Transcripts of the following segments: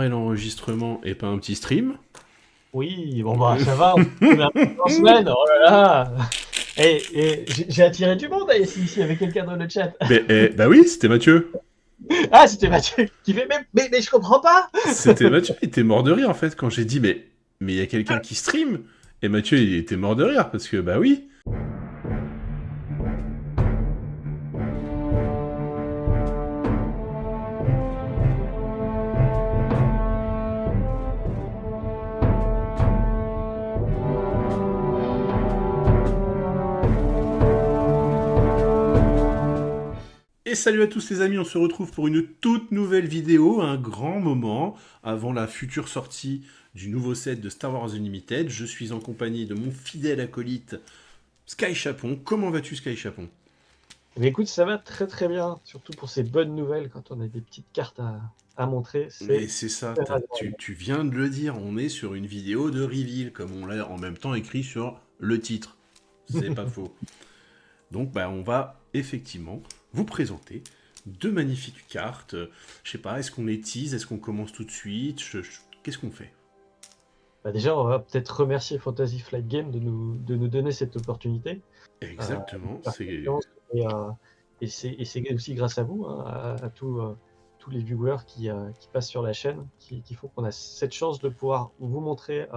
démarrer l'enregistrement et pas un petit stream. Oui, bon bah ça va, on est un peu en semaine, oh là là. Et j'ai attiré du monde ici avec quelqu'un dans le chat. Bah oui, c'était Mathieu. Ah, c'était Mathieu qui fait mais je comprends pas. C'était Mathieu, il était mort de rire en fait quand j'ai dit mais il y a quelqu'un qui stream. Et Mathieu il était mort de rire parce que bah oui. Et salut à tous les amis, on se retrouve pour une toute nouvelle vidéo, un grand moment avant la future sortie du nouveau set de Star Wars Unlimited. Je suis en compagnie de mon fidèle acolyte Sky Chapon. Comment vas-tu Sky Chapon? Mais écoute, ça va très très bien, surtout pour ces bonnes nouvelles quand on a des petites cartes à montrer. Mais c'est ça, tu viens de le dire, on est sur une vidéo de reveal, comme on l'a en même temps écrit sur le titre. C'est pas faux. Donc bah, on va effectivement vous présenter deux magnifiques cartes. Je sais pas, est-ce qu'on les tease, est-ce qu'on commence tout de suite? Qu'est-ce qu'on fait? Bah déjà, on va peut-être remercier Fantasy Flight Game de nous donner cette opportunité. Exactement. Et c'est aussi grâce à vous, hein, à tous les viewers qui passent sur la chaîne, qui font qu'on a cette chance de pouvoir vous montrer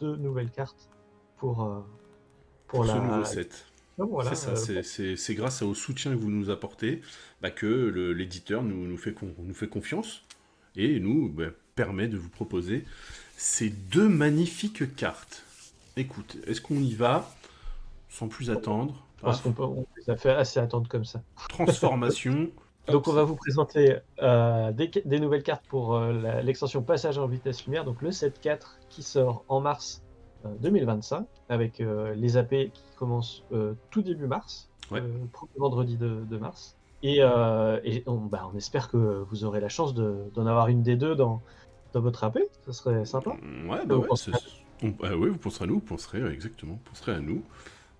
deux nouvelles cartes pour ce nouveau set. Donc, voilà, c'est ça, c'est grâce au soutien que vous nous apportez que l'éditeur nous fait confiance et nous permet de vous proposer ces deux magnifiques cartes. Écoute, est-ce qu'on y va sans plus attendre? Je pense qu'on les a fait assez attendre comme ça. Transformation. Donc on va vous présenter des nouvelles cartes pour l'extension Passage en vitesse lumière, donc le set 4 qui sort en mars 2025, avec les AP qui commencent tout début mars, Ouais. premier vendredi de mars. Et on espère que vous aurez la chance d'en avoir une des deux dans votre AP, ça serait sympa. Ouais, bah ouais, oui, vous penserez à nous, vous penserez exactement, vous penserez à nous.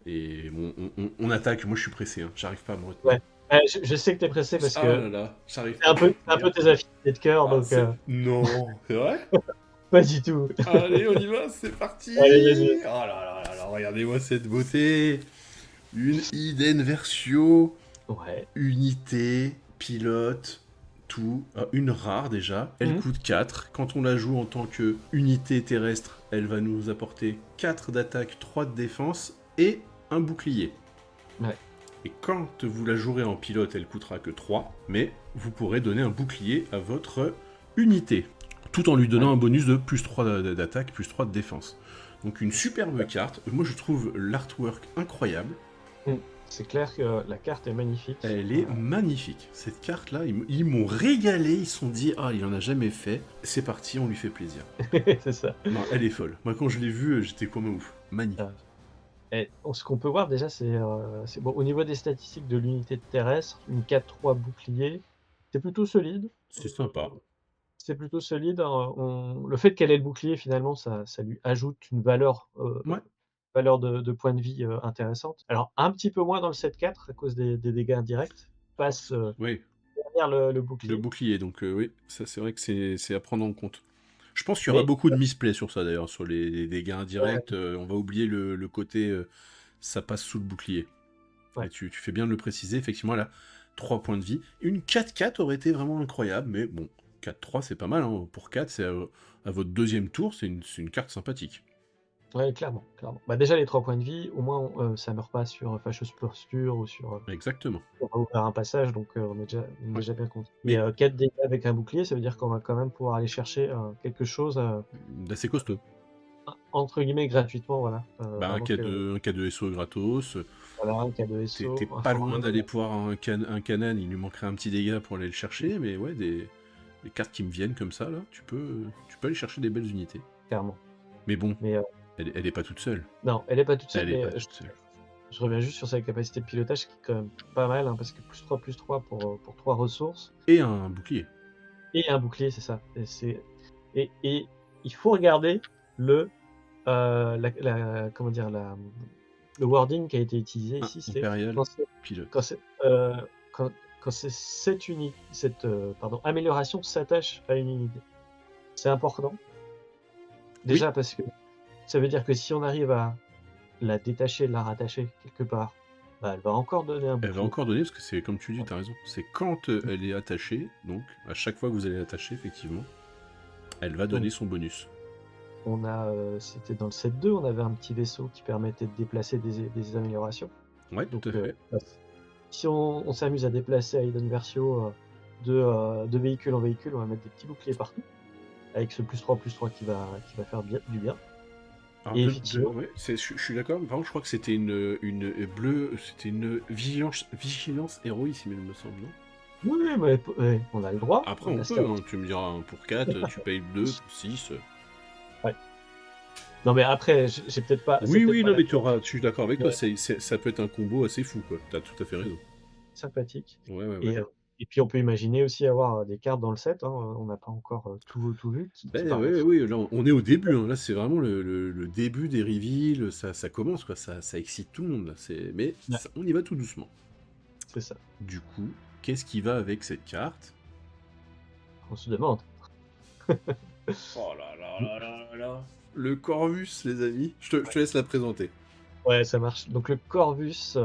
Et bon, on attaque, moi je suis pressé, hein. J'arrive pas à me retenir. Ouais. Je sais que t'es pressé parce que là là, j'arrive c'est un peu tes affinités de cœur, donc Non, c'est vrai? pas du tout. Allez, on y va, c'est parti. Allez, vas-y. Oh là là là, regardez-moi cette beauté. Une Iden Versio, Ouais. unité, pilote, tout. Une rare déjà, elle coûte 4. Quand on la joue en tant que unité terrestre, elle va nous apporter 4 d'attaque, 3 de défense et un bouclier. Ouais. Et quand vous la jouerez en pilote, elle coûtera que 3, mais vous pourrez donner un bouclier à votre unité, tout en lui donnant un bonus de plus 3 d'attaque, plus 3 de défense. Donc une superbe carte. Moi je trouve l'artwork incroyable. C'est clair que la carte est magnifique. Elle est magnifique. Cette carte-là, ils m'ont régalé. Ils se sont dit, il en a jamais fait. C'est parti, on lui fait plaisir. C'est ça. Non, elle est folle. Moi, quand je l'ai vue, j'étais comme un ouf. Magnifique. Ce qu'on peut voir déjà, c'est bon, au niveau des statistiques de l'unité terrestre, une 4-3 bouclier, c'est plutôt solide. C'est sympa. C'est plutôt solide. Le fait qu'elle ait le bouclier, finalement, ça lui ajoute une valeur, valeur de points de vie intéressante. Alors, un petit peu moins dans le 7-4 à cause des dégâts indirects. Passe derrière le bouclier. Le bouclier, donc oui, ça c'est vrai que c'est à prendre en compte. Je pense qu'il y aura beaucoup de misplay sur ça d'ailleurs, sur les dégâts indirects. On va oublier le côté ça passe sous le bouclier. Ouais. Tu fais bien de le préciser, effectivement, elle a 3 points de vie. Une 4-4 aurait été vraiment incroyable, mais bon, 4-3 c'est pas mal. Hein. Pour 4, c'est à votre deuxième tour, c'est une carte sympathique. Ouais, clairement. Bah déjà, les 3 points de vie, au moins, ça meurt pas sur fâcheuse posture ou sur... Exactement. On va ouvrir un passage, donc on est déjà bien content. Mais 4 dégâts avec un bouclier, ça veut dire qu'on va quand même pouvoir aller chercher quelque chose... d'assez costaud. Entre guillemets, gratuitement, voilà. Un cas de SO gratos. Voilà, un cas de SO. T'es pas loin d'aller pouvoir un canon, il lui manquerait un petit dégât pour aller le chercher, mais ouais, des cartes qui me viennent comme ça, là, tu peux aller chercher des belles unités. Clairement. Mais bon, elle est pas toute seule. Non, elle est pas toute seule. Je reviens juste sur sa capacité de pilotage qui est quand même pas mal, hein, parce que +3 pour 3 ressources. Et un bouclier. Et un bouclier, c'est ça. Et il faut regarder le wording qui a été utilisé ici. C'est quand cette amélioration s'attache à une unité. c'est important. Déjà parce que ça veut dire que si on arrive à la détacher, la rattacher quelque part, bah, elle va encore donner un Elle va bouclier. encore donner, parce que c'est comme tu dis, Ouais. tu as raison. C'est quand elle est attachée, donc à chaque fois que vous allez l'attacher, effectivement, elle va donner Donc son bonus. on a, c'était dans le set 2, on avait un petit vaisseau qui permettait de déplacer des améliorations. Ouais, Donc tout à fait. bah, si on s'amuse à déplacer Aiden Versio, de véhicule en véhicule, on va mettre des petits boucliers partout, avec ce +3/+3 qui va faire du bien. Alors Et effectivement ouais, je suis d'accord, mais par contre, je crois que c'était une bleue, c'était une vigilance héroïsme, il me semble, non? oui, oui, mais ouais, on a le droit, Après, on on a peut, cette hein, tu me diras, hein, pour 4, tu payes 2, pour 6. ouais. Non, mais après, j'ai peut-être pas c'est Oui, peut-être oui, pas non, la mais je suis d'accord avec toi, ouais, ça peut être un combo assez fou, quoi. T'as tout à fait raison. sympathique Ouais, ouais, ouais. et et puis on peut imaginer aussi avoir, des cartes dans le set, hein, on n'a pas encore, tout vu qui Ben ouais, permettra oui, là, on est au début, hein. Là, c'est vraiment le début des reveals, ça commence, quoi. Ça excite tout le monde, là. Mais ouais, on y va tout doucement. c'est ça, Du coup, qu'est-ce qui va avec cette carte? on se demande. Oh là là là là là là. Le Corvus, les amis. Je te laisse la présenter. Ouais, ça marche. Donc le Corvus,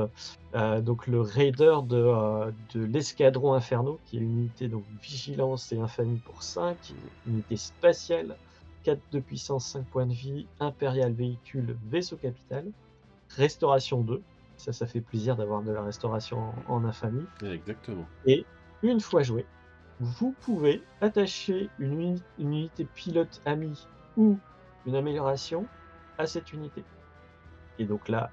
donc le raider de l'escadron Inferno, qui est une unité donc vigilance et infamie pour 5, unité spatiale, 4 de puissance, 5 points de vie, impérial véhicule, vaisseau capital, restauration 2. Ça fait plaisir d'avoir de la restauration en infamie. Ouais, exactement. Et une fois joué, vous pouvez attacher une unité pilote amie ou une amélioration à cette unité. Et donc là,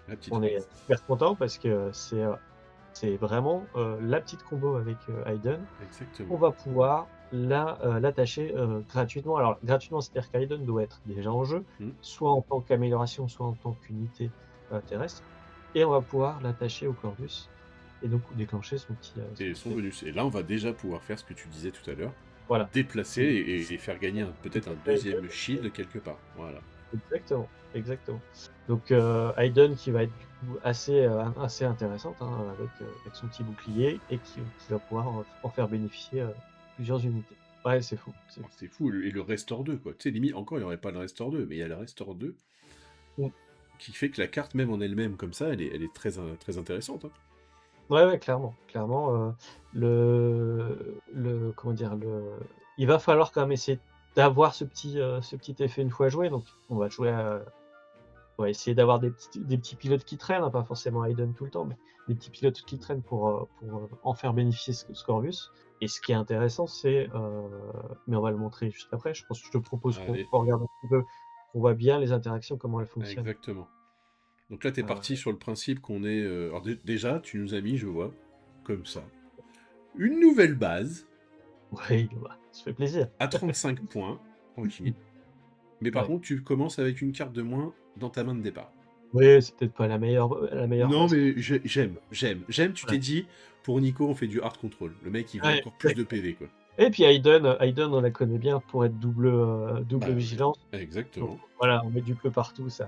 La petite on est phrase. super content parce que c'est vraiment, la petite combo avec, Hayden. On Exactement. va pouvoir l'attacher, gratuitement. Alors gratuitement, c'est-à-dire qu'Hayden doit être déjà en jeu, Hmm. soit en tant qu'amélioration, soit en tant qu'unité, terrestre et on va pouvoir l'attacher au Corvus et donc déclencher son Et petit son effet. bonus. Et là, on va déjà pouvoir faire ce que tu disais tout à l'heure. Voilà. Déplacer Mmh. et faire gagner peut-être un Hayden deuxième shield quelque part. Voilà. exactement, exactement. Donc Hayden qui va être du coup assez intéressante, hein, avec son petit bouclier et qui va pouvoir en faire bénéficier, plusieurs unités. Ouais, c'est fou, c'est Oh, fou. c'est fou. Et le Restore 2, quoi. Tu sais, limite, encore, il n'y aurait pas le Restore 2, mais il y a le Restore 2 Mmh. qui fait que la carte, même en elle-même, comme ça, elle est très, très intéressante, hein. Ouais, ouais, clairement, clairement, le comment dire? Il va falloir quand même essayer d'avoir ce petit effet une fois joué, donc on va jouer on va essayer d'avoir des petits pilotes qui traînent, hein, pas forcément Hayden tout le temps, mais des petits pilotes qui traînent pour en faire bénéficier Scorvus. Et ce qui est intéressant, c'est, mais on va le montrer juste après, je pense que je te propose Allez, qu'on regarde un petit peu, qu'on voit bien les interactions, comment elles fonctionnent. exactement. Donc là, tu es Heu, parti sur le principe qu'on est. Alors, déjà, tu nous as mis, je vois, comme ça, une nouvelle base oui, bah, ça fait plaisir. à 35 points. Ok. Mais par Ouais. contre, tu commences avec une carte de moins dans ta main de départ. Oui, c'est peut-être pas la meilleure Non, façon. mais j'aime. Tu Ouais. t'es dit, pour Nico, on fait du hard control. Le mec, il veut Ouais, encore plus de PV, quoi. et puis Hayden, on la connaît bien pour être double Bah ouais, vigilance. Donc exactement. voilà, on met du bleu partout, ça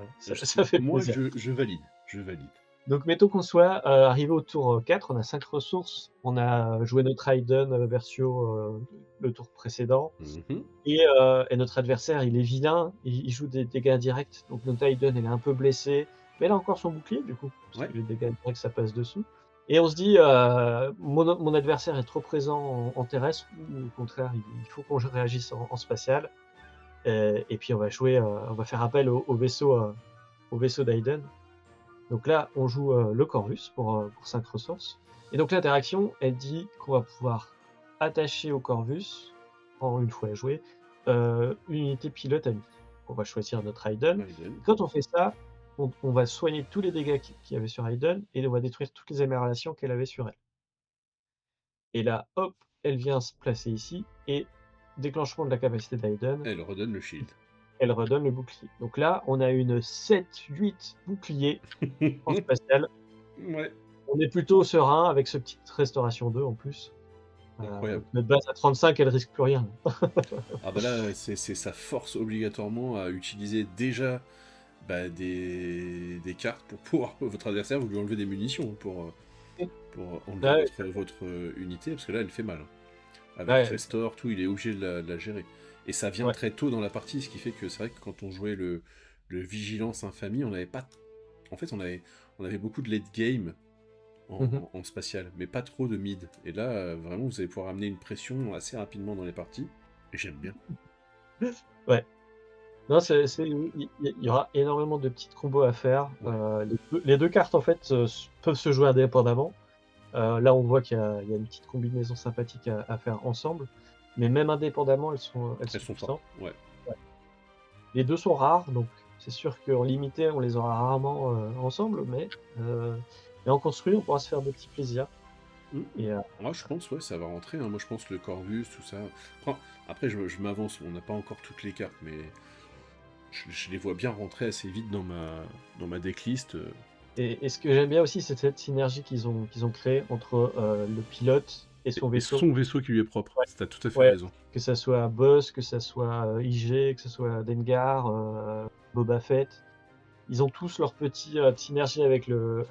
fait Moi, plaisir. je valide. Je valide. Donc mettons qu'on soit, arrivé au tour, 4, on a 5 ressources, on a joué notre Hayden, Versio, le tour précédent Mhm. et notre adversaire, il est vilain, il joue des dégâts directs, donc notre Hayden, elle est un peu blessée, mais elle a encore son bouclier du coup, parce Ouais, que les dégâts directs, ça passe dessous et on se dit, mon adversaire est trop présent en terrestre ou au contraire, il faut qu'on réagisse en spatial, et puis on va faire appel au vaisseau d'Hayden. Donc là, on joue, le Corvus pour 5 ressources et donc l'interaction, elle dit qu'on va pouvoir attacher au Corvus, en une fois joué, une unité pilote amie. On va choisir notre Hayden. Raiden. Quand on fait ça, on va soigner tous les dégâts qu'il y avait sur Hayden et on va détruire toutes les améliorations qu'elle avait sur elle. Et là, hop, elle vient se placer ici et déclenchement de la capacité d'Hayden, Elle redonne le shield. elle redonne le bouclier. Donc là, on a une 7-8 boucliers en spatial. Ouais, On est plutôt serein avec ce petite restauration 2 en plus. Donc incroyable. notre base à 35, elle risque plus rien. Ah bah là, c'est sa force obligatoirement à utiliser déjà bah, des cartes pour pouvoir votre adversaire, vous lui enlevez des munitions pour enlever Ah ouais, votre unité, parce que là, elle fait mal, hein. Avec ouais, Restore, tout, il est obligé de la gérer. Et ça vient Ouais. très tôt dans la partie, ce qui fait que c'est vrai que quand on jouait le Vigilance Infamie, on n'avait pas... En fait, on avait beaucoup de late game Mmh. en spatial, mais pas trop de mid. Et là, vraiment, vous allez pouvoir amener une pression assez rapidement dans les parties. Et j'aime bien. Ouais. Non, il y aura énormément de petites combos à faire. Ouais. Les deux cartes, en fait, peuvent se jouer indépendamment. Là, on voit qu'il y a une petite combinaison sympathique à faire ensemble, mais même indépendamment, elles Elles sont sont fortes. puissantes. Ouais. Ouais. Les 2 sont rares, donc c'est sûr qu'en limité, on les aura rarement, ensemble, mais en construit, on pourra se faire des petits plaisirs Mhm. et Moi, je pense, ouais, ça va rentrer, hein. Moi, je pense le Corvus, tout ça. Après, je m'avance, on n'a pas encore toutes les cartes, mais je les vois bien rentrer assez vite dans ma decklist. et ce que j'aime bien aussi, c'est cette synergie qu'ils ont créée entre, le pilote et son Et vaisseau. son vaisseau qui lui est propre. Ouais, T'as tout à fait ouais, raison. que ça soit Boss, que ça soit, IG, que ça soit Dengar, Boba Fett. Ils ont tous leur petit, synergie avec le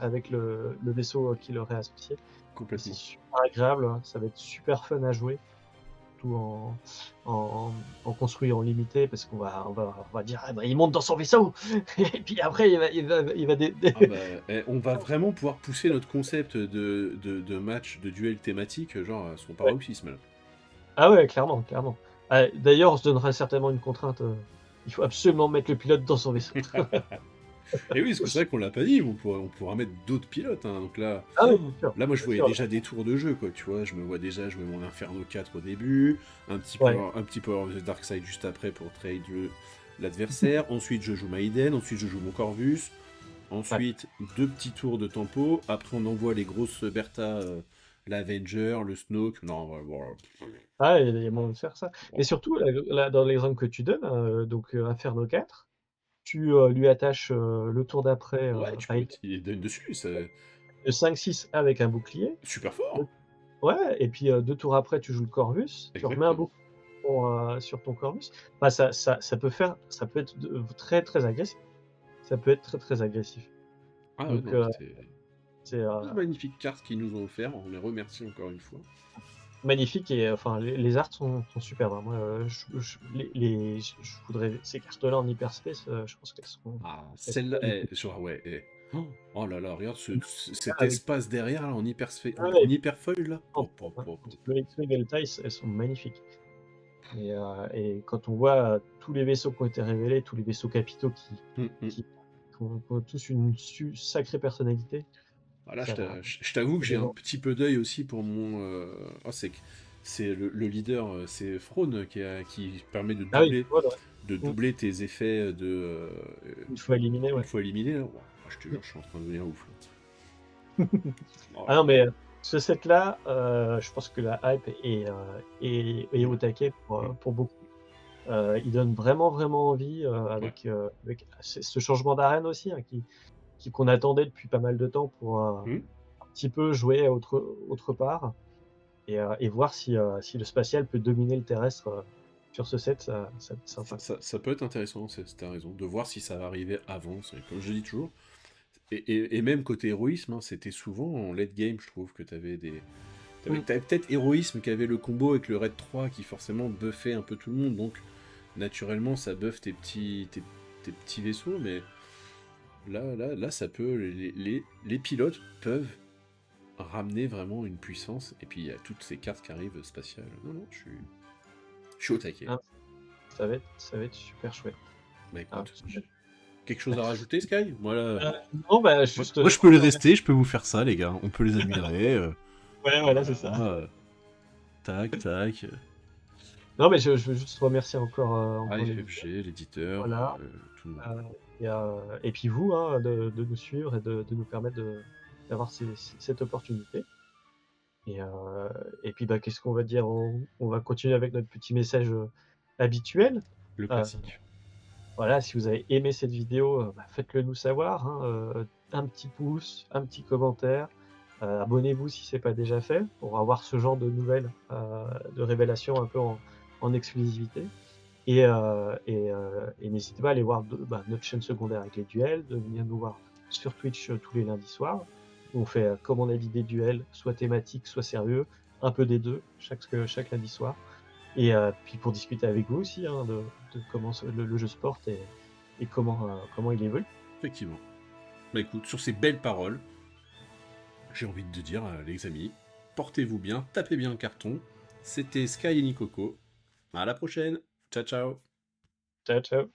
vaisseau, qui leur est associé et c'est Complètement. super agréable, hein. Ça va être super fun à jouer, surtout en en construit en limité parce qu'on va dire: «Ah bah, il monte dans son vaisseau et puis après il va dé» Ah bah, on va vraiment pouvoir pousser notre concept de match, de duel thématique, genre à son Ouais. paroxysme, là. Ah ouais, clairement, clairement. Ah, d'ailleurs, on se donnera certainement une contrainte, il faut absolument mettre le pilote dans son vaisseau. Et oui, parce que c'est vrai qu'on l'a pas dit, mais on pourra mettre d'autres pilotes, hein. Donc là, Ah oui, bien sûr, là, moi, je bien voyais sûr. déjà des tours de jeu, quoi. Tu vois, je me vois déjà jouer mon Inferno 4 au début, Ouais. un petit Power of the Dark Side juste après pour trade l'adversaire. Ensuite, je joue Maiden. Ensuite, je joue mon Corvus. Ouais. Ensuite, 2 petits tours de tempo. Après, on envoie les grosses Bertha, l'Avenger, le Snoke. Non, voilà. Ah, il y a moyen de faire ça. Mais surtout, là, dans l'exemple que tu donnes, donc Inferno 4, tu, lui attaches, le tour d'après, Ouais, tu peux Raiden mettre il donne dessus, c'est de 5-6 avec un bouclier. super Heu, fort. ouais et puis, 2 tours après, tu joues le Corvus, tu remets un Exactement. bouclier sur ton Corvus. Bah, ça peut être très, très agressif. Ça peut être très, très agressif. Ah ouais, Donc, non, mais c'est c'est, une magnifique carte qu'ils nous ont offert. On les remercie encore une fois. magnifique et enfin les arts sont superbes, hein. Moi, je voudrais ces cartes-là en hyperspace, je pense Ah, qu'elles celle-là, seront genre, ouais. Oh là là, regarde cet avec espace derrière là, ah en ouais, hyperfoil là. ouais, le X-Wing et le TIE, elles sont magnifiques et quand on voit, tous les vaisseaux qui ont été révélés, tous les vaisseaux capitaux Hum, hum. qui ont tous une sacrée personnalité, Voilà, ça je t'avoue que ça j'ai donne un envie. petit peu d'œil aussi pour mon. C'est le leader, c'est Throne qui permet Ah oui, voilà, de mmh, doubler tes effets une fois éliminé, une ouais. fois éliminé. Là. Ouah, je te jure, je suis en train de devenir ouf. Là. Oh Ah là non, là. mais ce set-là, je pense que la hype est au Ouais. taquet Hum, pour beaucoup. Il donne vraiment, vraiment envie, ouais. avec ce changement d'arène aussi, hein, qu'on attendait depuis pas mal de temps pour, Hum. un petit peu jouer autre part et voir si le spatial peut dominer le terrestre, sur ce set, ça va être sympa. Ça peut être intéressant, t'as raison, de voir si ça va arriver avant. Comme je dis toujours. Et même côté héroïsme, hein, c'était souvent en late game, je trouve, que Mmh. t'avais peut-être héroïsme qui avait le combo avec le raid 3 qui forcément buffait un peu tout le monde, donc naturellement ça buffe tes petits vaisseaux, mais là ça peut. Les pilotes peuvent ramener vraiment une puissance, et puis il y a toutes ces cartes qui arrivent spatiales. Non, non, je suis au taquet. Ah, ça va être super chouette. Bah Ah, écoute, quelque chose à rajouter, Sky? heu, non, bah, juste, Moi, je peux les rester, je peux vous faire ça, les gars. On peut les admirer. ouais, voilà, c'est ça. Voilà, tac, tac. Non, mais je veux juste remercier encore l'éditeur, AFFG, l'éditeur, voilà, tout le monde. et puis vous, hein, de nous suivre et de nous permettre d'avoir cette opportunité et puis, bah, qu'est-ce qu'on va dire? On va continuer avec notre petit message, habituel. Le Heu, classique. voilà, si vous avez aimé cette vidéo, bah, faites-le nous savoir, hein, un petit pouce, un petit commentaire, abonnez-vous si c'est pas déjà fait pour avoir ce genre de nouvelles, de révélations un peu en exclusivité et n'hésitez pas à aller voir notre chaîne secondaire avec les duels, de venir nous voir sur Twitch, tous les lundis soirs. On fait, comme on a dit, des duels, soit thématiques, soit sérieux, un peu des 2 chaque lundi soir et puis pour discuter avec vous aussi, hein, de comment le jeu se porte et comment il évolue. Effectivement. Bah écoute, sur ces belles paroles, j'ai envie de te dire, les amis, portez-vous bien, tapez bien le carton. C'était Sky et Nicoco. À la prochaine. Ciao, ciao. Ciao, ciao.